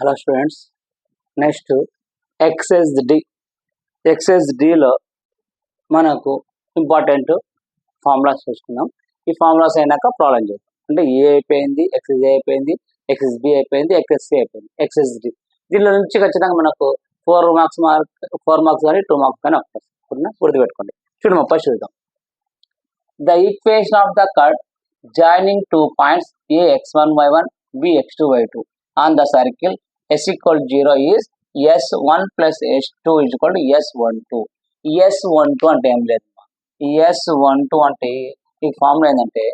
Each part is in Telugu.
హలో స్టూడెంట్స్, నెక్స్ట్ ఎక్సైజ్ డిలో మనకు ఇంపార్టెంట్ ఫార్ములాస్ చూసుకుందాం. ఈ ఫార్ములాస్ అయినాక ప్రాబ్లం చేద్దాం. అంటే ఏ అయిపోయింది, ఎక్సైజ్ ఏ అయిపోయింది, ఎక్సైజ్ బి అయిపోయింది, ఎక్సైజ్ సి అయిపోయింది, ఎక్సైజ్ డి. దీనిలో నుంచి ఖచ్చితంగా మనకు 4 మార్క్స్ కానీ 2 మార్క్స్ కానీ వస్తుంది. గుర్తుపెట్టుకోండి. చూడమ్మా, ఫస్ట్ చూద్దాం. The equation of the cut joining 2 points A x1 y1 b x2 y2 on the circle s equal 0 is s1 plus s2 is equal to s12. s12 అంటే ఏం లేదు. s12 అంటే ఈ ఫార్ములా ఏంటంటే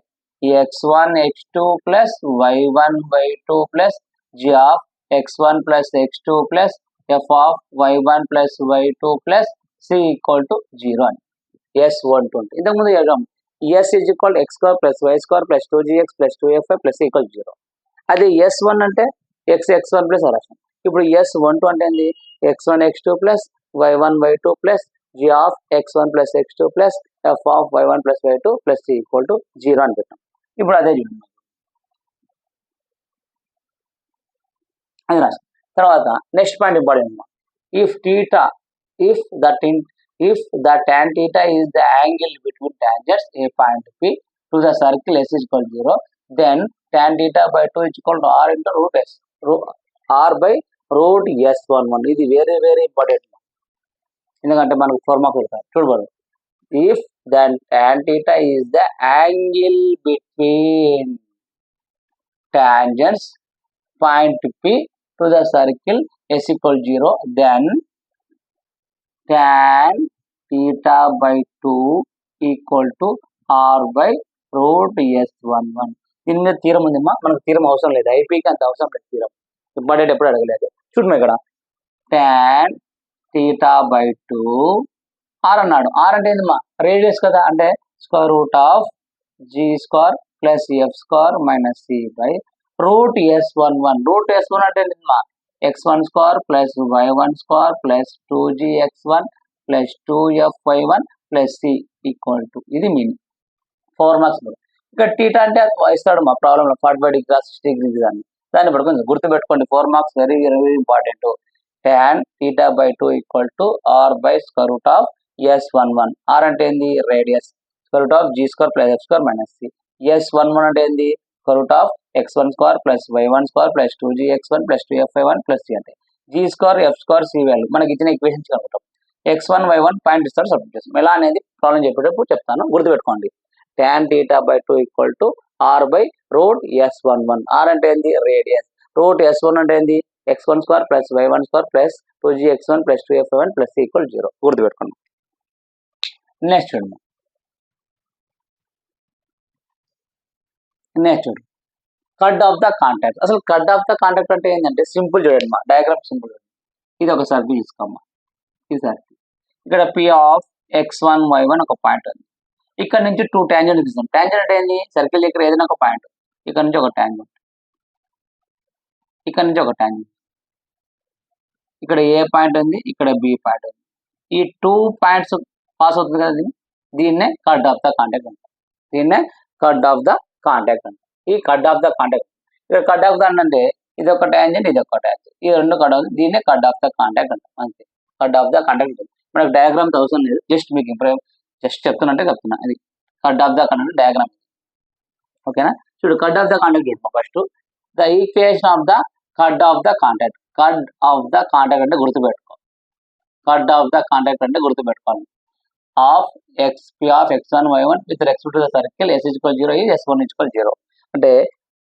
x1 x2 plus y1 y2 plus g of x1 plus x2 plus f of y1 plus y2 plus c equal to 0 అని s12 అంటే ఇంతకుముందు s is equal to x square plus y square plus 2gx plus 2fy plus c equal to 0. అదే s1 అంటే x1 ప్లస్ రాసాం. ఇప్పుడు s12 అంటే ఏంది? x1 x2 plus y1 y2 plus g of x1 plus x2 plus f of y1 plus y2 plus c equal to 0 అని పెట్టాం. ఇప్పుడు అదే చూడండి, అది రాసాం. తర్వాత next point important. if the tan theta is the angle between tangents a point p to the circle s is equal to 0, then tan theta by 2 is equal to r into root s. r by root s11. ఇది వెరీ వెరీ ఇంపార్టెంట్, ఎందుకంటే మనకు 4 మార్క్స్ పెడతారు. చూడబడు, if then tan theta is the angle between tangents point p to the circle s equal to 0, then tan theta by 2 equal to r by root s11. దీని మీద తీరం ఉందమ్మా, మనకు తీరం అవసరం లేదు, ఐపీకి అంత అవసరం లేదు తీరం. ఇంపార్టెంట్ ఎప్పుడు అడగలేదు. చూడమ్మా, ఇక్కడ tan theta by 2 r అన్నాడు. r అంటే ఏందమ్మా? రేడియస్ కదా, అంటే square root of g square plus f square minus c by root s11. Root s1 అంటే ఏందమ్మా? x1 square plus y1 square plus 2gx1 plus 2fy1 plus c equal to, ఇది మీన్ 4 మార్క్స్. ఇక్కడ టీటా అంటే ఇస్తాడు మా ప్రాబ్లంలో 45 డిగ్రీ 60 డిగ్రీ అని. దాన్ని పడుకుంది, గుర్తుపెట్టుకోండి. 4 marks very very important. tan theta by 2 equal to r by square root of s11. r అంటే ఏంది? Radius. Square root of g square plus f square minus c. s11 అంటే ఏంది? Square root of x1 square plus y1 square plus 2gx1 plus 2fy1 plus c. అంటే g square f square c value మనకి ఇచ్చిన ఈక్వేషన్స్ కనుకుంటాం. x1 y1 పాయింట్ ఇస్తారు, సబ్మిట్ చేస్తాం. ఎలా అనేది ప్రాబ్లం చెప్పేటప్పుడు చెప్తాను, గుర్తుపెట్టుకోండి. tan theta by 2 equal to r by root s11. r అంటే ఏంది? రేడియస్. రూట్ s1 అంటే ఏంది? x1 square plus y1 square plus 2gx1 plus 2fy1 plus c equal 0. గుర్తుపెట్టుకోండి. నెక్స్ట్ చూడండి, కట్ ఆఫ్ ద కాంటాక్ట్. అసలు కట్ ఆఫ్ ద కాంటాక్ట్ అంటే ఏంటంటే సింపుల్ చూడండి, మా డయాగ్రామ్ సింపుల్ చూడండి. ఇది ఒక సర్కిల్ తీసుకోమ్మా, ఇది సర్కిల్. ఇక్కడ p ఆఫ్ x1 y1 ఒక పాయింట్ ఉంది. ఇక్కడ నుంచి 2 ట్యాంజెంట్ తీస్తాం. ట్యాంజెంట్ అంటే ఏంది? సర్కిల్ దగ్గర ఏదైనా ఒక పాయింట్. ఇక్కడ నుంచి ఒక ట్యాంజెంట్, ఇక్కడ నుంచి ఒక ట్యాంజెంట్. ఇక్కడ ఏ పాయింట్ ఉంది, ఇక్కడ బి పాయింట్ ఉంది. ఈ 2 పాయింట్స్ పాస్ అవుతుంది కదా, దీన్నే కట్ ఆఫ్ ద కాంటాక్ట్ అంటారు. దీన్నే కట్ ఆఫ్ ద కాంటాక్ట్ అంటారు. ఈ కట్ ఆఫ్ ద కాంటాక్ట్, ఇక్కడ కట్ ఆఫ్ ద అంటే ఇది ఒక ట్యాంజెంట్, ఇది ఒక ట్యాంజెంట్, ఈ రెండు కట్ ఆఫ్, దీన్నే కట్ ఆఫ్ ద కాంటాక్ట్ అంటారు. అంతే, కట్ ఆఫ్ ద కాంటాక్ట్. మనకు డయాగ్రామ్స్ అవసరం లేదు, జస్ట్ మీకు జస్ట్ చెప్తున్నట్టే చెప్తున్నా. అది cut of the contact diagram. ఓకేనా? చూడు, కట్ ఆఫ్ ద కాంటాక్ట్ చూడమ్మా. First the equation of the cut of the contact. Cut of the contact అంటే గుర్తుపెట్టుకో. కట్ ఆఫ్ ద కాంటాక్ట్ అంటే గుర్తుపెట్టుకోవాలి. Of p of x1 y1 with respect to the circle s equal 0 is s1 equal 0. అంటే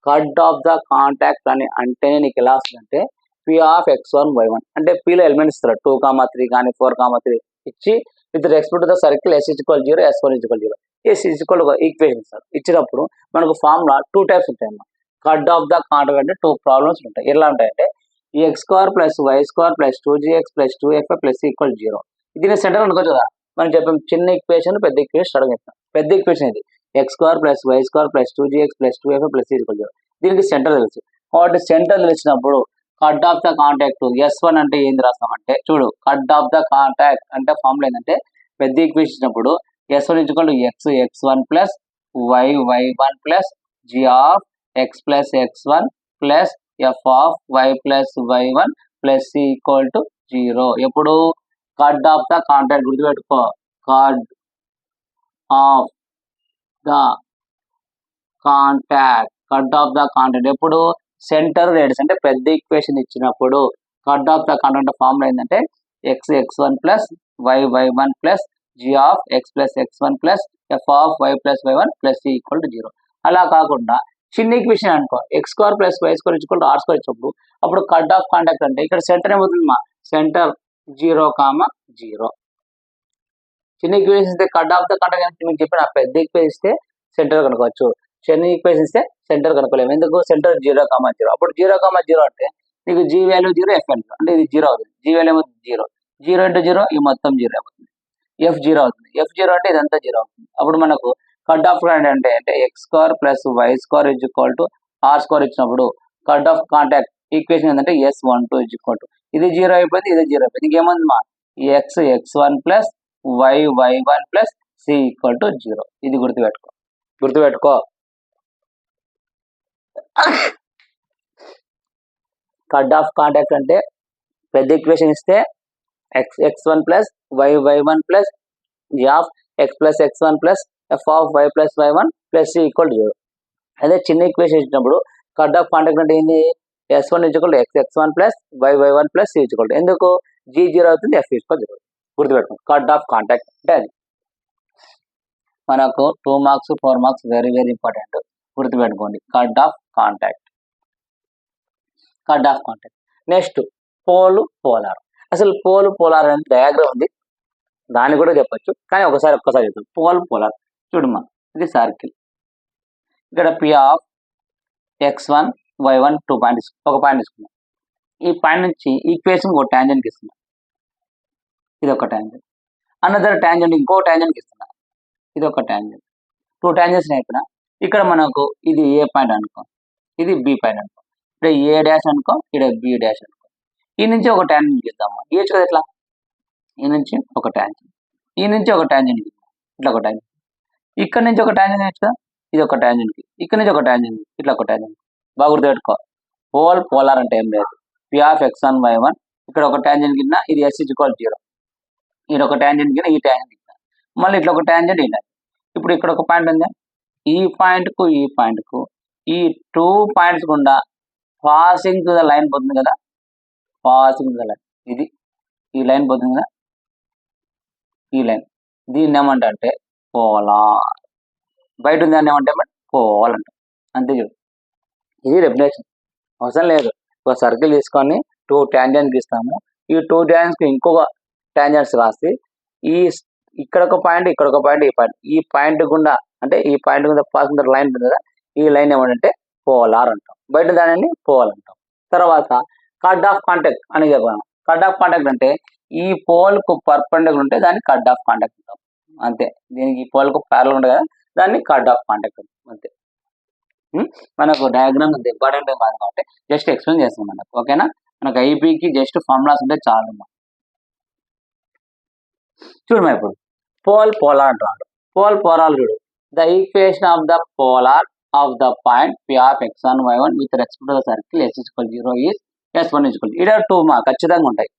కట్ ఆఫ్ ద కాంటాక్ట్ అని అంటేనే నీకు ఎలా వస్తుందంటే p ఆఫ్ x1 y1 అంటే p లో ఎలిమెంట్స్ ఇస్తారు 2, 3 కానీ 4, 3 ఇచ్చి with respect to the circle s equal 0 s1 equal 0. s equal ఒక ఈక్వేషన్ ఇస్తారు. ఇచ్చినప్పుడు మనకు ఫార్ములా 2 టైప్స్ ఉంటాయన్నమాట. కట్ ఆఫ్ ద కాంటాక్ట్ అంటే 2 ప్రాబ్లమ్స్ ఉంటాయి. ఎలా ఉంటాయంటే x square plus y square plus 2gx plus 2fy plus equal 0. దీని సెంటర్ అనుకోవచ్చు కదా, మనం చెప్పాం చిన్న ఈక్వేషన్ పెద్ద ఈక్వేషన్ అడగ చెప్తాం. పెద్ద ఈక్వేషన్ ఇది x square plus y square plus 2gx plus 2fy plus equal 0. దీనికి సెంటర్ తెలుసు. కాబట్టి సెంటర్ తెలిసినప్పుడు cut of the contact s1 అంటే ఏంది రాస్తామంటే, చూడు, కట్ ఆఫ్ ద కాంటాక్ట్ అంటే ఫార్ములా ఏంటంటే పెద్ద ఈక్వేషన్ ఇచ్చినప్పుడు s1 equal to x1 plus y1 plus g of x plus x1 plus f of y plus y one plus c equal to 0. ఎప్పుడు కట్ ఆఫ్ ద కాంటాక్ట్ గుర్తుపెట్టుకో, కట్ ఆఫ్ ద కాంటాక్ట్ ఎప్పుడు సెంటర్ రేడియస్ అంటే పెద్ద ఈక్వేషన్ ఇచ్చినప్పుడు cut of the contact formula ఏంటంటే x1 plus y1 plus g of x plus x1 plus f of y plus y1 plus c equal to 0. అలా కాకుండా చిన్న ఈక్వేషన్ అనుకో x2 plus y2 equal to r2 ఇచ్చినప్పుడు అప్పుడు కట్ ఆఫ్ కాంటాక్ట్ అంటే ఇక్కడ సెంటర్ ఏమవుతుంది మా సెంటర్ 0, 0. చిన్న ఈక్వేషన్ ఇస్తే కట్ ఆఫ్ ద కాంటాక్ట్ మీకు చెప్పిన పెద్ద ఈక్వేషన్ ఇస్తే సెంటర్ కనుకోవచ్చు, చిన్న ఈక్వేషన్ ఇస్తే సెంటర్ కనుకోలేము. ఎందుకు సెంటర్ 0, 0. అప్పుడు 0, 0 అంటే నీకు జీ వాల్యూ 0, ఎఫ్ వాల్యూ అంటే ఇది 0 అవుతుంది. జీ వాల్యూ ఏమవుతుంది 0, 0 ఇంటూ 0 ఈ మొత్తం 0 అవుతుంది. ఎఫ్ 0 అవుతుంది, ఎఫ్ 0 అంటే ఇదంతా 0 అవుతుంది. అప్పుడు మనకు కట్ ఆఫ్ అంటే x2 plus y2 is equal to r2 ఇచ్చినప్పుడు కట్ ఆఫ్ కాంటాక్ట్ ఈక్వేషన్ ఏంటంటే s12 ఈజ్ ఈక్వల్ టు ఇది 0 అయిపోయింది, ఇది 0 అయిపోయింది. ఇంకేముంది మా x1 plus y1 plus c equal to 0. ఇది గుర్తుపెట్టుకో. కట్ ఆఫ్ కాంటాక్ట్ అంటే పెద్ద ఈక్వేషన్ ఇస్తే x1 plus y1 plus g of x plus x1 plus f of y plus y1 plus c equal to 0. అదే చిన్న ఈక్వేషన్ ఇచ్చినప్పుడు కట్ ఆఫ్ కాంటాక్ట్ అంటే ఏంది s1 equal to x1 plus y1 plus c equal to ఎందుకు g 0 అవుతుంది, f ఈక్వల్ 0. గుర్తుపెట్టుకోండి, కట్ ఆఫ్ కాంటాక్ట్ అంటే అది మనకు 2 marks 4 marks very very important. గుర్తుపెట్టుకోండి cut off contact. Next polar. అసలు పోలార్ అనే డయాగ్రామ్ ఉంది, దాన్ని కూడా చెప్పొచ్చు, కానీ ఒక్కసారి చెప్తాం. పోలార్ చూడమ్మా, ఇది సర్కిల్. ఇక్కడ P of x1 y1 2 points ఒక పాయింట్ తీసుకున్నాం. ఈ పాయింట్ నుంచి ఈక్వేషన్ ఒక ట్యాంజెంట్కి ఇస్తున్నాం, ఇది ఒక ట్యాంజెంట్. అనదర్ ట్యాంజెంట్ ఇంకో ట్యాంజెంట్కి ఇస్తున్నాం, ఇది ఒక ట్యాంజెంట్. 2 ట్యాంజెంట్స్ అయిపోయినా ఇక్కడ మనకు ఇది ఏ పాయింట్ అనుకో, ఇది బి పాయింట్ అనుకో, ఇక్కడ ఏ డాష్ అనుకో, ఇక్కడ బి డాష్ అనుకో. ఈ నుంచి ఒక ట్యాంజెంట్ గీద్దాము, గీయచ్చు కదా ఇట్లా. ఈ నుంచి ఒక ట్యాంజెంట్, ఈ నుంచి ఒక ట్యాంజెంట్ గీద్దాం, ఇట్లా ఒక ట్యాంజెంట్. ఇక్కడ నుంచి ఒక ట్యాంజెంట్ వేయచ్చు కదా, ఇది ఒక ట్యాంజెంట్. ఇక్కడ నుంచి ఒక ట్యాంజెంట్, ఇట్లా ఒక ట్యాంజెంట్. బాగా గుర్తుపెట్టుకో, పోలార్ అంటే ఏం లేదు, పి ఆఫ్ x1 y1 ఇక్కడ ఒక ట్యాంజెంట్ కింద ఇది s ఈక్వల్ 0, ఇది ఒక ట్యాంజెంట్ కింద ఈ ట్యాంజెంట్ కింద మళ్ళీ ఇట్లా ఒక ట్యాంజెంట్ ఇలా. ఇప్పుడు ఇక్కడ ఒక పాయింట్ ఉంది, ఈ పాయింట్కు ఈ 2 పాయింట్స్ గుండా పాసింగ్ టు ద లైన్ పోతుంది కదా, పాసింగ్ టు ద లైన్, ఇది ఈ లైన్ పోతుంది కదా, ఈ లైన్. దీన్ని ఏమంటే పోలార్. బయట ఉంది దాన్ని ఏమంటే పోల్ అంటాం, అంతే. చూడు, ఇది డెఫినేషన్, అవసరం లేదు. ఒక సర్కిల్ తీసుకొని 2 ట్యాంజెంట్స్ ఇస్తాము, ఈ 2 ట్యాంజెంట్స్కి ఇంకొక ట్యాంజెంట్స్ రాసి ఇక్కడ ఒక పాయింట్, ఇక్కడ ఒక పాయింట్, ఈ పాయింట్ గుండా అంటే ఈ పాయింట్ గుండా పాసింగ్ ద లైన్ ఉంటుంది కదా, ఈ లైన్ ఏమంటే పోలార్ అంటాం. బయట దానిని పోల్ అంటాం. తర్వాత కట్ ఆఫ్ కాంటాక్ట్ అని చెప్పాను. కట్ ఆఫ్ కాంటాక్ట్ అంటే ఈ పోల్ కు పర్పెండిక్యులర్ ఉంటే దాన్ని కట్ ఆఫ్ కాంటాక్ట్ అంటాం, అంతే. దీనికి ఈ పోల్ కు ప్యారలల్ ఉంటుంది కదా, దాన్ని కట్ ఆఫ్ కాంటాక్ట్ అంటాం, అంతే. మనకు డయాగ్రామ్ అంత ఇంపార్టెంట్ కాదు కాబట్టి జస్ట్ ఎక్స్ప్లెయిన్ చేస్తాం మనకు, ఓకేనా. మనకు ఐపీకి జస్ట్ ఫార్ములాస్ ఉంటే చాలు. చూడమ్మా, ఇప్పుడు పోలార్ అంటున్నాడు. పోలార్ చూడు, the equation of the polar of the point p of x1 y1 with respect to the circle s equal 0 is s1 equal ఇక్కడ 2 మా ఖచ్చితంగా ఉంటాయి.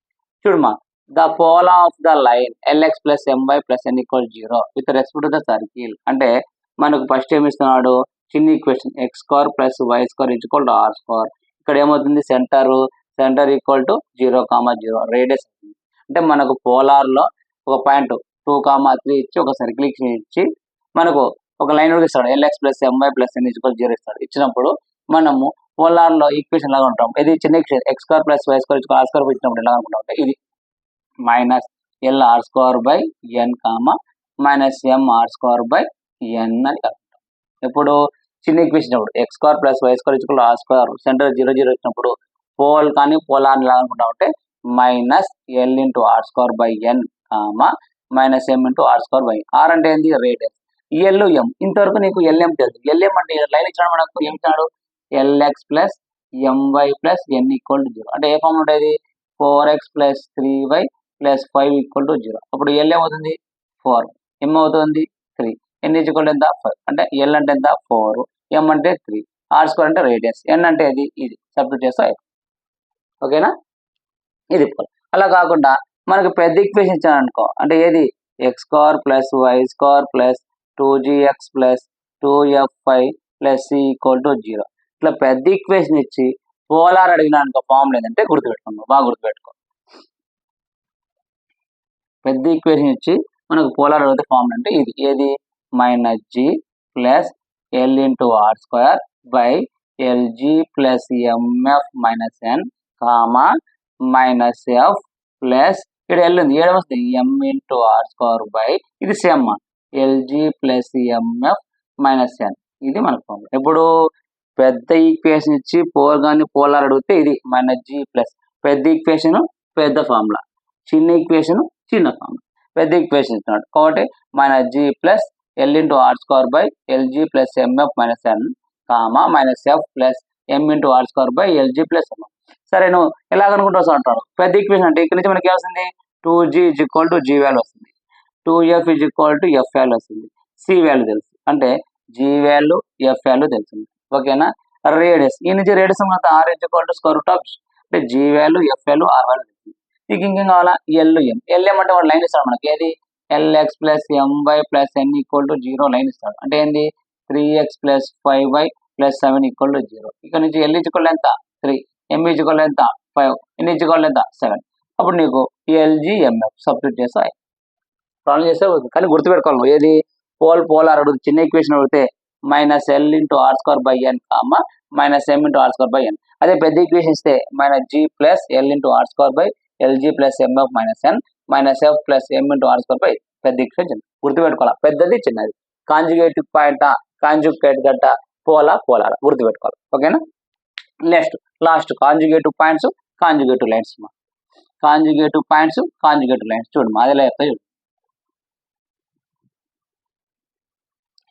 చూడమ్మా, the pole of the line lx plus my plus n equal 0 with respect to the circle అంటే మనకు ఫస్ట్ ఏమి ఇస్తున్నాడు, చిన్న equation x2 plus y2 equal to r2. ఇక్కడ ఏమవుతుంది, సెంటర్ ఈక్వల్ టు 0, 0 రేడియస్. అంటే మనకు పోలార్ లో ఒక పాయింట్ 2, 3 ఇచ్చి ఒక సర్కిల్ ఇచ్చి మనకు ఒక లైన్ కూడా ఇస్తాడు, lx plus my plus n equal 0 ఇస్తాడు. ఇచ్చినప్పుడు మనము పోలార్ లో ఈక్వేషన్ లాగా ఉంటాం. ఇది చిన్న equation x2 plus y2 equal r2 ఇచ్చినప్పుడు ఎలా అనుకుంటాం అంటే ఇది minus lr2 by n minus mr2 by n అని కలుపుతాం. ఎప్పుడు చిన్న ఈక్వేషన్ అప్పుడు x2 plus y2 equal r2 centre 0, 0 వచ్చినప్పుడు పోల్ కానీ పోలార్ ఎలా అనుకుంటాం అంటే minus l into r2 by n minus m into r2 by r అంటే ఏంటి, రేడియస్. ఎల్ ఎం ఇంతవరకు నీకు ఎల్ఎం తెలుసు. ఎల్ఎం అంటే లైన్ ఇచ్చాడు మనకు, ఏం ఇచ్చాడు, lx plus my plus n equal to 0 అంటే ఏ ఫామ్ ఉంటుంది, 4x plus 3y plus 5 equal to 0. అప్పుడు ఎల్ ఏమవుతుంది 4, m అవుతుంది 3, n ఈక్వల్ ఎంత 5 అంటే ఎల్ అంటే ఎంత 4, m అంటే 3, r2 అంటే రేడియస్, n అంటే ఇది సబ్స్టిట్యూట్ చేస్తే ఓకేనా. ఇది అలా కాకుండా మనకు పెద్ద ఈక్వేషన్ ఇచ్చాను అనుకో, అంటే ఏది x square plus y square plus 2gx plus 2fy plus c equal to 0. ఇట్లా పెద్ద ఈక్వేషన్ ఇచ్చి పోలార్ అడిగినా అనుకో ఫార్ములా ఏంటంటే గుర్తుపెట్టుకున్నాం, బాగా గుర్తుపెట్టుకో. పెద్ద ఈక్వేషన్ ఇచ్చి మనకు పోలార్ అడిగితే ఫార్ములా అంటే ఇది ఏది -g plus l into are square by LG plus MF minus N comma minus F plus ఇక్కడ ఎల్ ఉంది, ఏడు వస్తుంది M into are square by ఇది same LG plus MF minus N. ఇది మనకు ఫార్ములా. ఇప్పుడు పెద్ద ఈక్వేషన్ ఇచ్చి పోలార్ అడిగితే ఇది -g ప్లస్ పెద్ద ఈక్వేషన్ పెద్ద ఫార్ములా, చిన్న ఈక్వేషన్ చిన్న ఫార్ములా. పెద్ద ఈక్వేషన్ ఇస్తున్నాడు కాబట్టి -g plus l into are square by LG plus MF minus N comma minus F plus m into are square by LG plus m f. సరే నువ్వు ఎలాగనుకుంటావు అంటాడు. పెద్ద ఈక్వేషన్ అంటే ఇక్కడ నుంచి మనకి ఏమొస్తుంది 2g is equal to g value వస్తుంది, 2f is equal to f value వస్తుంది, c వాల్యూ తెలుసు అంటే g వాల్యూ f వాల్యూ తెలుస్తుంది. ఓకేనా. రేడియస్ ఈ నుంచి radius r is equal to square root of అంటే g value f value r value తెలుస్తుంది. నీకు ఇంకేం కావాలా ఎల్ఎం అంటే వాడు లైన్ ఇస్తాడు మనకి ఏది lx plus my plus n equal to 0 line ఇస్తాడు అంటే ఏంది 3x plus 5y plus 7 equal to 0. ఇక్కడ నుంచి l ఈజ్ ఈక్వల్ ఎంత 3, m ఈజ్ ఈక్వల్ ఎంత 5, n ఈజ్ ఈక్వల్ ఎంత 7. అప్పుడు నీకు LGMF సబ్స్టిట్యూట్ చేస్తే ప్రాబ్లం చేస్తే కానీ గుర్తుపెట్టుకోవాలి ఏది పోలార్ అడుగుతుంది. చిన్న ఈక్వేషన్ అడిగితే -l into are square by n comma -m into are square by n. అదే పెద్ద ఈక్వేషన్ ఇస్తే -g plus l into are square by LG plus MF minus n minus F plus m into are square by పెద్ద ఈక్వేషన్. గుర్తుపెట్టుకోవాలి పెద్దది చిన్నది, కాంజుగేటివ్ పాయింట్ కాంజుగేట్ గట్ట పోలార్ గుర్తుపెట్టుకోవాలి. ఓకేనా. Last conjugative points conjugative lines. Conjugative points conjugative lines చూడమ్మా అదిలా చెప్తా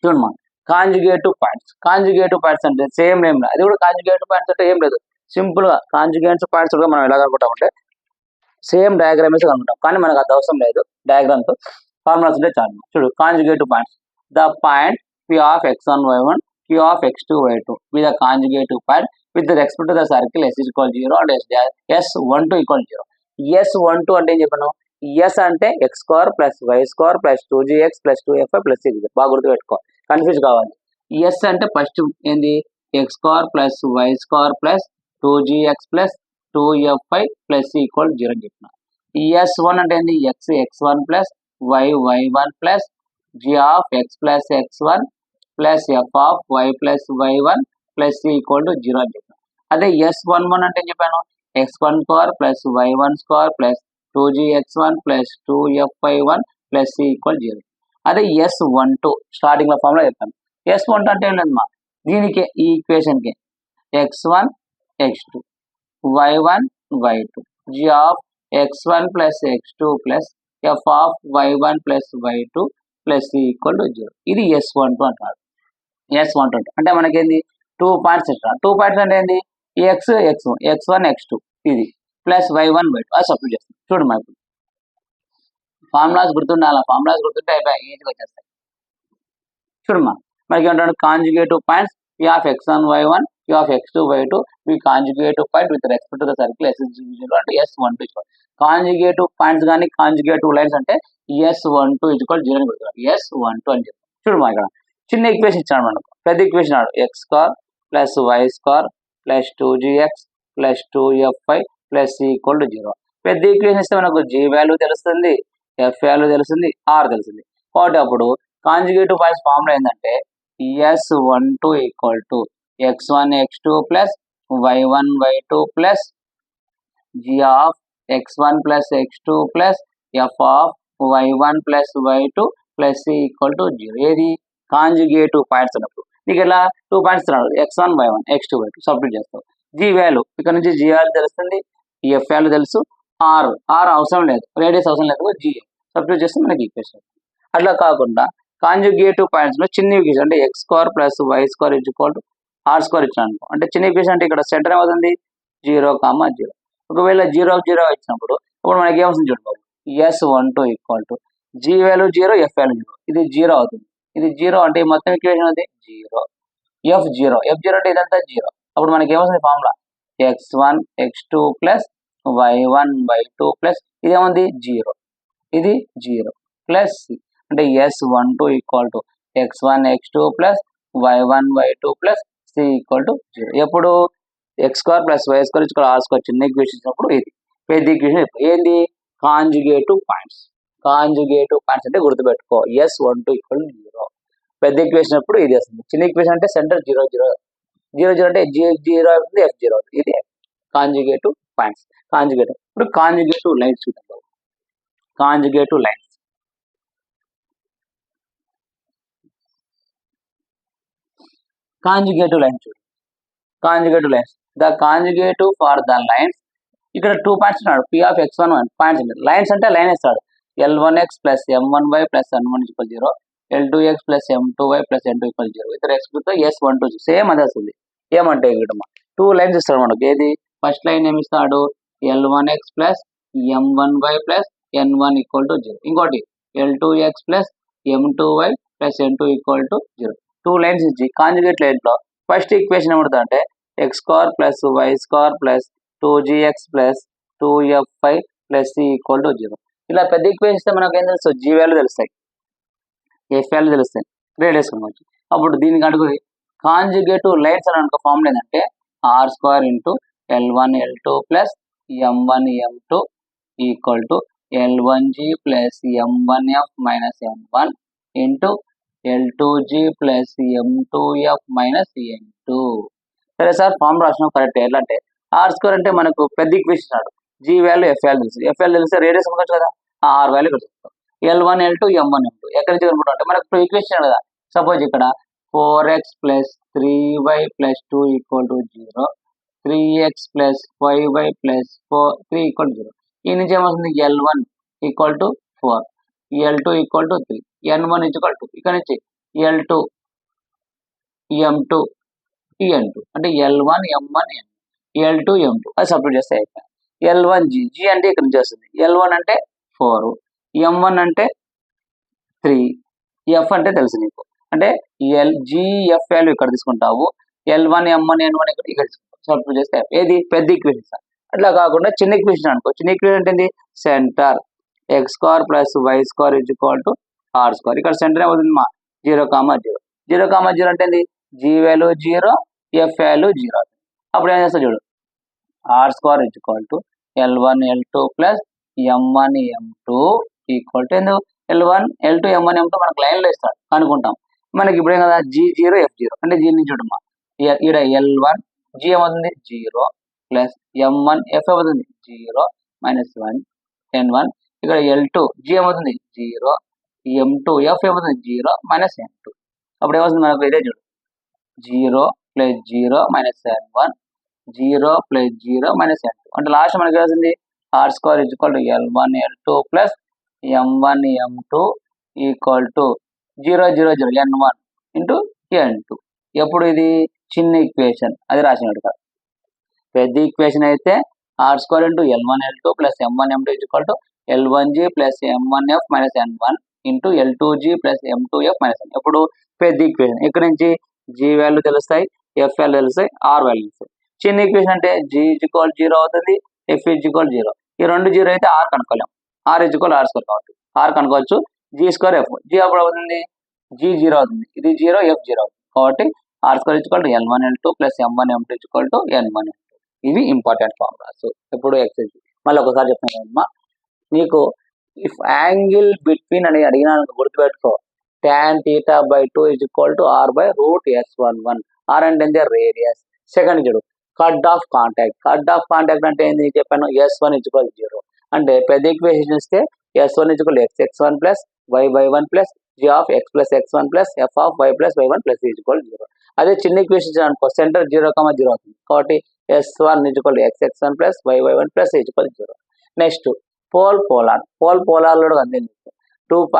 చూడమ్మా. కాంజుగేటివ్ పాయింట్స్ అంటే సేమ్ నేమ్, అది కూడా కాంజుగేటివ్ పాయింట్స్ అంటే ఏం లేదు, సింపుల్ గా కాంజుగేటివ్ పాయింట్స్ కూడా మనం ఎలా కనుకుంటామంటే సేమ్ డయాగ్రామ్ వేసి కనుకుంటాం, కానీ మనకు అది అవసరం లేదు. డయాగ్రామ్ తో ఫార్ములాస్ ఉంటే చాలు. చూడు conjugative points the point p of x1 y1 q of x2 y2 with a conjugative point with respect to the circle s is equal 0 and s12 equal 0. s12 అంటే ఏం చెప్పాను, s అంటే x square plus y square plus 2gx plus 2fy plus 6. బాగా గుర్తుపెట్టుకో, కన్ఫ్యూజ్ కావాలి. s అంటే ఫస్ట్ ఏంది x square plus y square plus 2gx plus 2fy plus equal 0 అని చెప్పిన. s1 అంటే ఏంది x1 plus y1 plus g of x plus x1 plus f of y plus y1 plus equal to 0 అని చెప్పాను. అదే s11 అంటే ఏం చెప్పాను x1 square plus y1 square plus 2gx1 plus 2fy1 plus equal 0. అదే s12 స్టార్టింగ్ లో ఫార్ములా చెప్పాను. s12 అంటే ఏం లేదమ్మా, దీనికి ఈ ఈక్వేషన్ కి x1 x2 y1 y2 g of x1 plus x2 plus f of y1 plus y2 plus equal to 0. ఇది s12 అంటారు. s12 అంటే మనకేంది 2 పాయింట్స్ ఇస్తారు. 2 పాయింట్స్ అంటే ఏంది x1 x2 ఇది ప్లస్ y1 y2 అది సబ్స్టిట్యూట్ చేస్తాం. చూడు మా ఇప్పుడు ఫార్ములాస్ గుర్తుండాలి, ఫార్ములాస్ గుర్తుంటే అయిపోయి ఈజీగా వచ్చేస్తాయి. చూడమ్మా మనకి ఏమంటాడు conjugative points p of x1 y1 p of x2 y2 we conjugative point with respect to the circle s is 0 అంటే s12 కాంజుగేటివ్ పాయింట్స్ కానీ కాంజుగేటివ్ లైన్స్ అంటే s12 0 అని పెడతారు. s12 అని చెప్తారు. చూడమ్మా ఇక్కడ చిన్న ఈక్వేషన్ ఇచ్చాడు మనకు, పెద్ద ఈక్వేషన్ ఆడు x square plus y square plus 2gx plus 2fy plus equal to 0. పెద్ద ఈక్వేషన్ ఇస్తే మనకు g వాల్యూ తెలుస్తుంది, f వాల్యూ తెలుస్తుంది, r తెలుస్తుంది. కాబట్టి అప్పుడు కాంజుగేటివ్ పాయింట్స్ ఫార్ములా ఏంటంటే s12 equal to x1 x2 plus y1 y2 plus g of x1 plus x2 plus f of y1 plus y2 plus equal to 0. ఏది కాంజుగేటివ్ పాయింట్స్ అన్నప్పుడు నీకు ఇలా 2 పాయింట్స్ రాదు x1 y1 x2 y2 substitute చేస్తావు. g వాల్యూ ఇక్కడ నుంచి g వాల్యూ తెలుస్తుంది, f వాల్యూ తెలుసు, r అవసరం లేదు, రేడియస్ అవసరం లేదు, g సబ్స్టిట్యూట్ చేస్తే మనకి ఈక్వేషన్. అట్లా కాకుండా కాంజుగేటివ్ పాయింట్స్ లో చిన్న ఈక్వేషన్ అంటే x square plus y square is equal to r square ఇచ్చాను అనుకో, అంటే చిన్న ఈక్వేషన్ అంటే ఇక్కడ సెంటర్ ఏమవుతుంది 0, 0. ఒకవేళ 0 0 ఇచ్చినప్పుడు ఇప్పుడు మనకి ఏమవుతుంది చూడండి s12 equal to g value 0 f value 0 ఇది 0 అవుతుంది. ఇది 0 అంటే మొత్తం ఈక్వేషన్ అవుతుంది 0 f 0 అంటే ఇదంతా 0. అప్పుడు మనకి ఏమవుతుంది formula x1 x2 plus y1 y2 plus ఇదేముంది 0, ఇది 0 ప్లస్ c అంటే s12 equal to x1 x2 plus y1 y2 plus c equal to 0. ఎప్పుడు x square plus y square ఇక్కడ r స్క్వేర్ చిన్న ఈక్వేషన్ ఇచ్చినప్పుడు ఇది పెద్ద ఈక్వేషన్ ఏంది కాంజుగేటివ్ పాయింట్స్. కాంజుగేటివ్ పాయింట్స్ అంటే గుర్తుపెట్టుకో s12 ఈక్వల్ 0. పెద్ద ఈక్వేషన్ అప్పుడు ఇది వస్తుంది. చిన్న ఈక్వేషన్ అంటే సెంటర్ 0 0 0 0 అంటే g0 అవుతుంది f0 అవుతుంది. ఇది కాంజుగేటివ్ పాయింట్స్. కాంజుగేటివ్ ఇప్పుడు కాంజుగేటివ్ లైన్స్ చూద్దాం. కాంజుగేటివ్ లైన్స్ కాంజుగేటివ్ లైన్స్ చూడండి. Conjugative lines the conjugative for the lines ఇక్కడ 2 పాయింట్స్ ఉన్నాడు p of x1 points lines అంటే లైన్ ఇస్తాడు l1x plus m1y plus n1 equal 0 l2x plus m2y plus n2 equal 0 ఇతర రెస్పెక్ట్ తో s12 సేమ్ అదే వస్తుంది. ఏమంటే ఇక్కడ 2 లైన్స్ ఇస్తాడు మనకు. ఏది ఫస్ట్ లైన్ ఏమి ఇస్తాడు l1x plus m1y plus n1 equal to 0. ఇంకోటి l2x plus m2y plus n2 equal to 0. 2 lines ఇచ్చి కాంజుగేట్ లైన్ లో ఫస్ట్ ఈక్వేషన్ ఏమవుతుంది అంటే x square plus y square plus 2gx plus 2fy plus c equal to 0. ఇలా పెద్ద ఈక్వేషన్ ఇస్తే మనకు ఏం తెలుసు g వాల్యూ తెలుస్తాయి, f వాల్యూ తెలుస్తాయి, రేడియస్ కనుకోవచ్చు. అప్పుడు దీనికి అడుగుది కాంజుగేటివ్ లైన్స్ అని అనుకో ఫార్ములా ఏంటంటే r square into l1 l2 plus m1 m2 equal to l1g plus m1f minus m1 into l2g plus m2f minus m2. సరే సార్ ఫార్మ్ రాసిన కరెక్ట్. ఎలా అంటే r స్క్వేర్ అంటే మనకు పెద్ద ఈక్వేషన్ ఇస్తాడు, g వాల్యూ f వాల్యూ తెలుసు, f వాల్యూ తెలిస్తే రేడియస్ కనుకోవచ్చు కదా, r వాల్యూ ఇక్కడ చెప్తాం. l1 l2 m1 m2 ఎక్కడి నుంచి కనుకుంటాం అంటే మనకు 2 ఈక్వేషన్ కదా. సపోజ్ ఇక్కడ 4x plus 3y plus 2 equal to 0, 3x plus 5y plus 3 equal to 0. ఈ నుంచి ఏమవుతుంది l1 equal to 4, l2 equal to 3, n1 equal to ఇక్కడ నుంచి l2 m2 n2 అంటే l1 m1 n l2 m2 అది సపరేట్ చేస్తే అయిపోయింది. l1g g అంటే ఇక్కడ నుంచి వస్తుంది, l1 అంటే 4, m1 అంటే 3, f అంటే తెలుసు నీకు అంటే gf వాల్యూ ఇక్కడ తీసుకుంటావు, l1 m1 n1 ఇక్కడ తీసుకుంటావు, సపరేట్ చేస్తే ఏది పెద్ద ఈక్వేషన్. అట్లా కాకుండా చిన్న ఈక్వేషన్ అనుకో. చిన్న ఈక్వేషన్ అంటే ఏంది centre x square plus y square is equal to r square. ఇక్కడ సెంటర్ ఏమవుతుంది మా 0 0 0 0 అంటే ఏంది g వాల్యూ 0 f వాల్యూ 0. అప్పుడు ఏం చేస్తా చూడు r square is equal to l1 l2 plus m1 m2 equal to ఎందుకు l1 l2 m1 m2 మనకు లైన్లో ఇస్తాడు కనుక్కుంటాం. మనకి ఇప్పుడు ఏం కదా g0 f0 అంటే g నుంచి చూడమ్మా ఇక్కడ l1 g ఏమవుతుంది 0 ప్లస్ m1 f అవుతుంది 0 మైనస్ 1 n1 ఇక్కడ l2 g ఏమవుతుంది 0 m2 f ఏమవుతుంది 0 మైనస్ n2. అప్పుడు ఏమవుతుంది మనకు ఇదే చూడు 0 plus 0 minus n1 0 plus 0 minus n2 అంటే లాస్ట్ మనకి ఏమవుతుంది r square is equal to l1 l2 plus m1 m2 equal to 0 0 0 n1 into n2. ఎప్పుడు ఇది చిన్న ఈక్వేషన్ అది రాసినట్టు కాదు. పెద్ద ఈక్వేషన్ అయితే r square into l1 l2 plus m1 m2 equal to l1g plus m1f minus n1 into l2g plus m2f minus n. ఎప్పుడు పెద్ద ఈక్వేషన్ ఇక్కడ నుంచి g వాల్యూ తెలుస్తాయి, f వాల్యూ తెలుస్తాయి, r వాల్యూ తెలుస్తాయి. చిన్న ఈక్వేషన్ అంటే g ఈజ్ ఈక్వల్ 0 అవుతుంది, f ఈజ్ ఈక్వల్ 0. ఈ రెండు 0 అయితే r కనుక్కోలేం, r is equal r square కాబట్టి r కనుక్కోవచ్చు. g స్క్వేర్ f g అప్పుడు అవుతుంది g 0 అవుతుంది, ఇది 0 f 0 అవుతుంది కాబట్టి r square is equal to l1 l2 plus m1 m2 equal to n1 m2. ఇవి ఇంపార్టెంట్ ఫార్ములాస్. ఇప్పుడు ఎక్సైజ్ మళ్ళీ ఒకసారి చెప్తున్నాను నీకు ఇఫ్ యాంగిల్ బిట్వీన్ అని అడిగినా గుర్తుపెట్టుకో tan theta by 2 is equal to r by root s11. r అంటే రేడియస్. సెకండ్ చూడు cut off contact. Cut off contact అంటే ఏంది చెప్పాను s1 is equal to 0 అంటే పెద్ద ఈక్వేషన్ ఇస్తే s1 is equal to x1 plus y1 plus g of x plus x1 plus f of y plus y1 plus is equal to 0. అదే చిన్న ఈక్వేషన్ అనుకో సెంటర్ 0 0 అవుతుంది కాబట్టి s1 is equal to x1 plus y1 plus is equal to 0. Next pole polar లో అంతే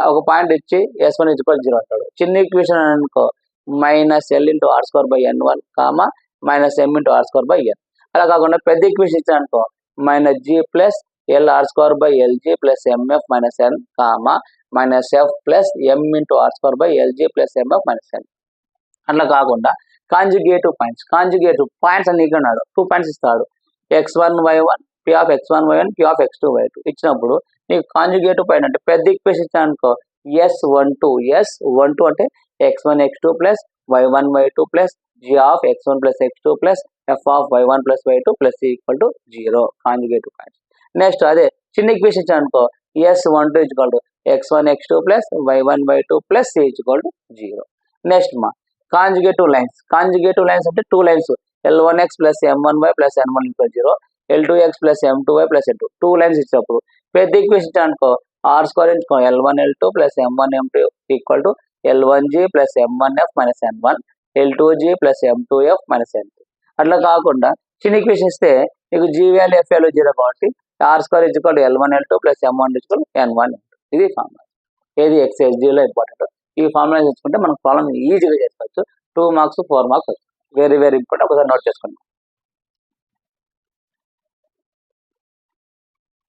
ఒక పాయింట్ ఇచ్చి s1 is equal to 0 అంటాడు. చిన్న ఈక్వేషన్ అనుకో minus l into r square by n1 comma minus m into r square by n. అలా కాకుండా పెద్ద ఈక్వేషన్ ఇచ్చాను అనుకో minus g plus l r square by lg plus mf minus n comma minus f plus m into r square by lg plus mf minus n. అట్లా కాకుండా కాంజుగేటివ్ పాయింట్స్ అని ఇక్కడ ఉన్నాడు 2 పాయింట్స్ ఇస్తాడు x1 y1 p of x1 y1 p of x2 y2 ఇచ్చినప్పుడు నీకు కాంజుగేటివ్ పాయింట్ అంటే పెద్ద ఈక్వేషన్ ఇచ్చానుకో s12 అంటే x1 x2 plus y1 y2 plus g of x1 plus x2 plus f of y1 plus y2 plus equal to 0 conjugative points. Next అదే చిన్న ఈక్వేషన్ ఇచ్చానుకో s12 equal to x1 x2 plus y1 y2 plus c equal to 0. Next మా కాంజుగేటివ్ లైన్స్ అంటే 2 lines l1x plus m1y plus n1 equal 0 l2x plus m2y plus n2 2 lines ఇచ్చినప్పుడు పెద్ద ఈక్వేషన్ ఇచ్చానుకో r square into l1 l2 plus m1 m2 equal to l1g plus m1f minus n1 l2g plus m2f minus n2. అట్లా కాకుండా చిన్న ఈక్వేషన్ ఇస్తే నీకు g వాల్యూ f వాల్యూ 0 కాబట్టి r square equal to l1 l2 plus m1 equal n1 ఇది ఫార్ములా. ఏది ఎక్సైజ్ లో ఇంపార్టెంట్. ఈ ఫార్ములా తెచ్చుకుంటే మనం ప్రాబ్లం ఈజీగా చేసుకోవచ్చు. 2 marks 4 marks very very important. ఒకసారి నోట్ చేసుకోండి.